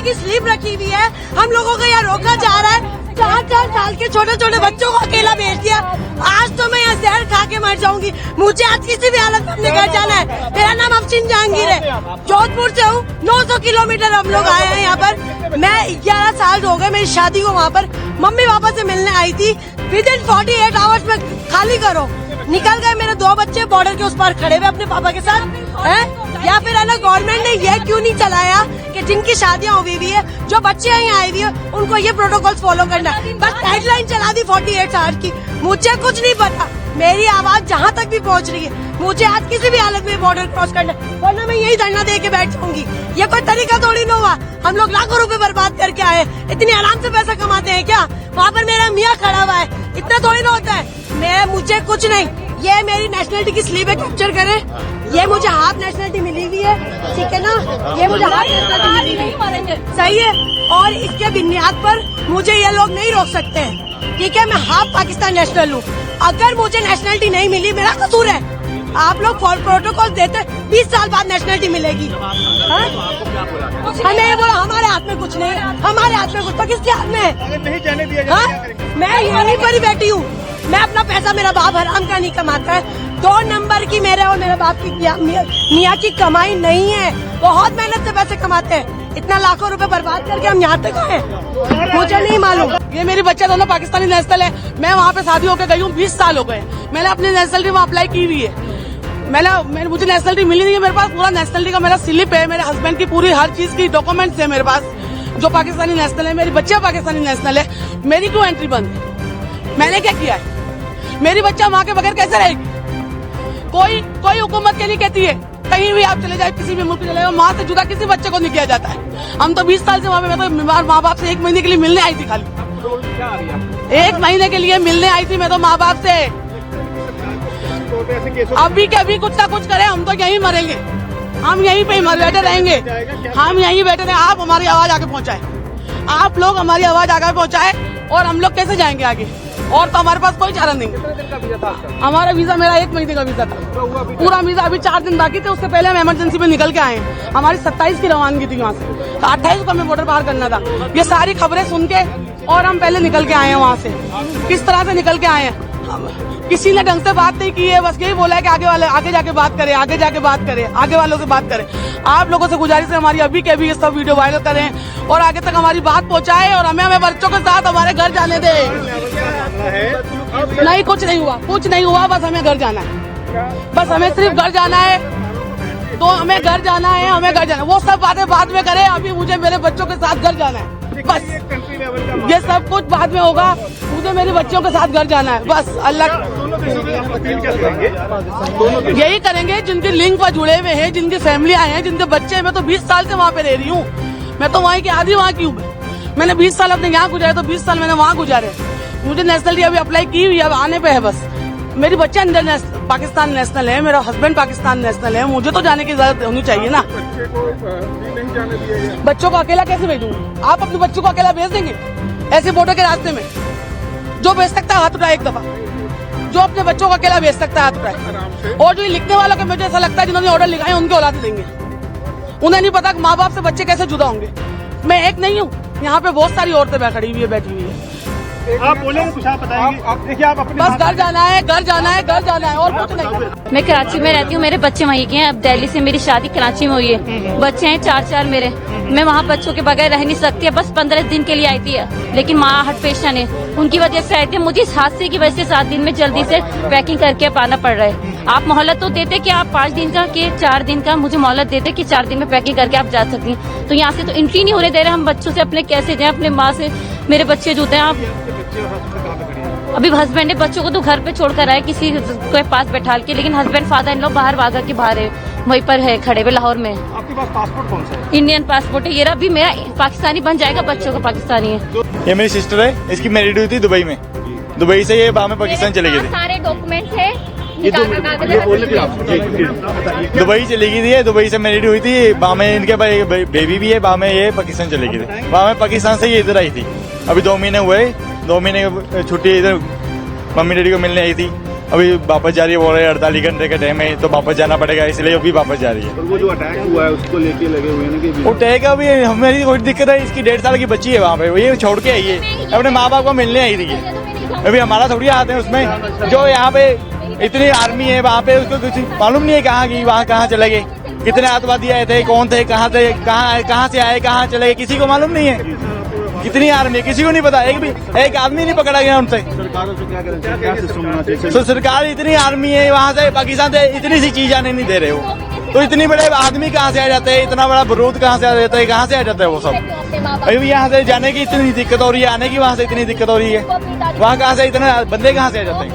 की स्लीप रखी हुई है। हम लोगों को यहाँ रोका जा रहा है। 4-4 साल के छोटे छोटे बच्चों को अकेला भेज दिया। आज तो मैं यहाँ जहर खा के मर जाऊंगी। मुझे आज किसी भी हालत में अपने घर जाना है। मेरा नाम अफशीन जहांगीर है, जोधपुर से हूँ। 900 किलोमीटर हम लोग आए हैं यहाँ पर। मैं 11 साल हो गए मेरी शादी को। वहाँ पर मम्मी पापा से मिलने आई थी। विदिन 48 आवर्स में खाली करो, निकल गए। मेरे 2 बच्चे बॉर्डर के उस पार खड़े हुए अपने पापा के साथ हैं। या फिर है ना, गवर्नमेंट ने ये क्यों नहीं चलाया कि जिनकी शादियां हुई हुई है, जो बच्चे यहाँ आए हुए हैं, उनको ये प्रोटोकॉल्स फॉलो करना है। बस गाइडलाइन चला दी 48 आवर्स की। मुझे कुछ नहीं पता, मेरी आवाज जहाँ तक भी पहुँच रही है। मुझे आज किसी भी हालत में बॉर्डर क्रॉस करना है, वरना मैं यही धरना दे के बैठ जाऊंगी। ये कोई तरीका थोड़ी ना हुआ। हम लोग लाखों रुपए बर्बाद करके आए, इतनी आराम से पैसा कमाते हैं क्या? वहाँ पर मेरा मियाँ खड़ा हुआ है, इतना थोड़ी ना होता है। मुझे कुछ नहीं, ये मेरी नेशनलिटी की स्लीप है, कैप्चर करें। ये मुझे हाफ नेशनलिटी मिली हुई है, ठीक है ना? ये मुझे हाफ नेशनलिटी मिली है, सही है। और इसके बुनियाद पर मुझे ये लोग नहीं रोक सकते हैं, ठीक है? मैं हाफ पाकिस्तान नेशनल हूँ। अगर मुझे नेशनलिटी नहीं मिली, मेरा कसूर है। आप लोग प्रोटोकॉल देते 20 साल बाद नेशनलिटी मिलेगी। हमें ये बोला हमारे हाथ में कुछ नहीं है, हमारे हाथ में कुछ तो किसके हाथ में है? नहीं जाने दिया जाए। मैं यहीं पर ही बैठी हूँ। मैं अपना पैसा, मेरा बाप हराम का नहीं कमाता है। 2 नंबर की मेरे और मेरे बाप की मियाँ की कमाई नहीं है। बहुत मेहनत से पैसे कमाते हैं। इतना लाखों रुपए बर्बाद करके हम यहाँ तक आए, मुझे नहीं मालूम। ये मेरी बच्चा दोनों पाकिस्तानी नेशनल है। मैं वहाँ पे शादी होकर गई हूँ, 20 साल हो गए। मैंने अपनी नेशनलिटी वहाँ अप्लाई की हुई है। मुझे नेशनलिटी मिली नहीं है। मेरे पास पूरा नेशनलिटी का मेरा स्लिप है, मेरे हस्बैंड की पूरी हर चीज की डॉक्यूमेंट्स है मेरे पास, जो पाकिस्तानी नेशनल है। मेरी बच्चा पाकिस्तानी नेशनल है। मेरी क्यों एंट्री बंद है? मैंने क्या किया है? मेरी बच्चा माँ के बगैर कैसे रहेगी? कोई हुकूमत के नहीं कहती है। कहीं भी आप चले जाए, किसी भी मुल्क चले जाए, माँ से जुदा किसी बच्चे को नहीं किया जाता है। हम तो 20 साल से वहाँ पे, मैं तो माँ बाप से 1 महीने के लिए मिलने आई थी। खाली 1 महीने के लिए मिलने आई थी मैं तो माँ बाप से। अभी के अभी कुछ ना कुछ करें, हम तो यहीं मरेंगे। हम यहीं पे बैठे रहेंगे। हम यहीं बैठे रहें। आप हमारी आवाज आगे पहुँचाए, आप लोग हमारी आवाज आगे पहुँचाए, और हम लोग कैसे जाएंगे आगे? और तो हमारे पास कोई चारा नहीं। हमारा वीजा, मेरा 1 महीने का वीजा था पूरा। वीजा अभी 4 दिन बाकी थे। उससे पहले हम इमरजेंसी में निकल के आए। हमारी 27 की रवानगी थी वहाँ से, 28 को हमें बॉर्डर पार करना था। ये सारी खबरें सुन के और हम पहले निकल के आए हैं वहाँ से। किस तरह से निकल के आए हैं? किसी ने ढंग से बात नहीं की है। बस यही बोला है कि आगे जाके बात करें, आगे जाके बात करें, आगे वालों से बात करें। आप लोगों से गुजारिश है हमारी, अभी के अभी ये सब वीडियो वायरल करें और आगे तक हमारी बात पहुंचाएं, और हमें बच्चों के साथ हमारे घर जाने दें। नहीं, कुछ नहीं हुआ, कुछ नहीं हुआ। बस हमें घर जाना है, बस हमें सिर्फ घर जाना है। तो हमें घर जाना है, हमें घर जाना है। वो सब बातें बाद में करें, अभी मुझे मेरे बच्चों के साथ घर जाना है। बस ये सब कुछ बाद में होगा। मुझे मेरे बच्चों के साथ घर जाना है, बस। अल्लाह यही करेंगे जिनके लिंक पर जुड़े हुए हैं, जिनकी फैमिलियां हैं, जिनके बच्चे हैं। मैं तो 20 साल से वहाँ पे रह रही हूँ। मैं तो वहाँ की आधी वहाँ की हूँ। मैंने 20 साल अपने यहाँ गुजारे, तो 20 साल मैंने वहाँ गुजारे। मुझे नेशनलिटी अभी अप्लाई की हुई है, अब आने पे है बस। मेरी बच्चा पाकिस्तान नेशनल है, मेरा हस्बैंड पाकिस्तान नेशनल है। मुझे तो जाने की इजाजत होनी चाहिए ना। बच्चों को अकेला कैसे भेजूंगी? आप अपने बच्चों को अकेला भेज देंगे ऐसे बॉर्डर के रास्ते में? जो भेज सकता है हाथ उठाए एक दफा, जो अपने बच्चों को अकेला भेज सकता है हाथ उठाए। और जो लिखने वालों को मुझे ऐसा लगता है जिन्होंने ऑर्डर लिखा है उनके औलाद देंगे। उन्हें नहीं पता माँ बाप से बच्चे कैसे जुदा होंगे। मैं एक नहीं हूँ, यहाँ पे बहुत सारी औरतें खड़ी हुई है, बैठी हुई है। आप बोलेंगे कुछ, आप बताएंगे। आप देखिए, आप अपने बस घर जाना है, घर जाना है, घर जाना है, और कुछ नहीं। मैं कराची में रहती हूँ, मेरे बच्चे वहीं के हैं। अब दिल्ली से मेरी शादी कराची में हुई है, बच्चे हैं 4 मेरे। मैं वहाँ बच्चों के बगैर रह नहीं सकती। बस 15 दिन के लिए आई थी, लेकिन माँ हट पेशेंट है, उनकी वजह से आई थी। मुझे इस हादसे की वजह से 7 दिन में जल्दी से पैकिंग करके पाना पड़ रहा है। आप मोहलत तो देते कि आप 5 दिन का कि 4 दिन का, मुझे मोहलत देते कि 4 दिन में पैकिंग करके आप जा सकती हैं। तो यहाँ से तो एंट्री नहीं होने दे रहे। हम बच्चों से अपने कैसे जाएं? अपने माँ से मेरे बच्चे जुड़ते हैं। आप अभी हस्बैंड है, बच्चों को तो घर पे छोड़कर आए किसी के पास बैठा के, लेकिन हस्बैंड फादर इन लोग बाहर वागा के बाहर है, वहीं पर है खड़े हुए लाहौर में। आपके पास पासपोर्ट कौन सा है? इंडियन पासपोर्ट है। ये रहा भी मेरा पाकिस्तानी बन जाएगा, बच्चों का पाकिस्तानी है। ये मेरी सिस्टर है, इसकी मैरिड हुई थी दुबई में। दुबई से ये बाद में पाकिस्तान चले गए थे। सारे डॉक्यूमेंट है, दुबई चली गई थी। दुबई से मैरिड हुई थी, बाद में इनके बेबी भी है, बाद में ये पाकिस्तान चले गए थे। बाद में पाकिस्तान से ये इधर आई थी। अभी 2 महीने हुए, 2 महीने छुट्टी इधर मम्मी डैडी को मिलने आई थी। अभी वापस जा रही है, बोल रहे हैं 48 घंटे का टाइम है तो वापस जाना पड़ेगा, इसलिए अभी वापस जा रही है। और वो जो अटैक हुआ है उसको लेके लगे हुए हैं कि वो टैग अभी हमें कोई दिक्कत है, इसकी 1.5 साल की बच्ची है वहाँ पे, वो ये छोड़ के आई है, अपने माँ बाप को मिलने आई थी ये। अभी हमारा थोड़ी हाथ है उसमें, जो यहाँ पे इतनी आर्मी है वहाँ पे उसको कुछ मालूम नहीं है कहाँ की, वहाँ कहाँ चले गए, कितने आतंकवादी आए थे, कौन थे, कहाँ से आए, कहाँ चले गए, किसी को मालूम नहीं है। कितनी आर्मी है किसी को नहीं पता, एक आदमी नहीं पकड़ा गया उनसे। सरकारों से क्या सिस्टम होना चाहिए? तो सरकार इतनी आर्मी है वहाँ से पाकिस्तान से इतनी सी चीज आने नहीं दे रहे हो, तो इतनी बड़े आदमी कहाँ से आ जाते हैं, इतना बड़ा बारूद कहाँ से आ जाता है, कहाँ से आ जाता है वो सब। अभी यहाँ से जाने की इतनी दिक्कत हो रही है, आने की वहाँ से इतनी दिक्कत हो रही है, वहाँ कहाँ से इतने बंदे कहाँ से आ जाते हैं।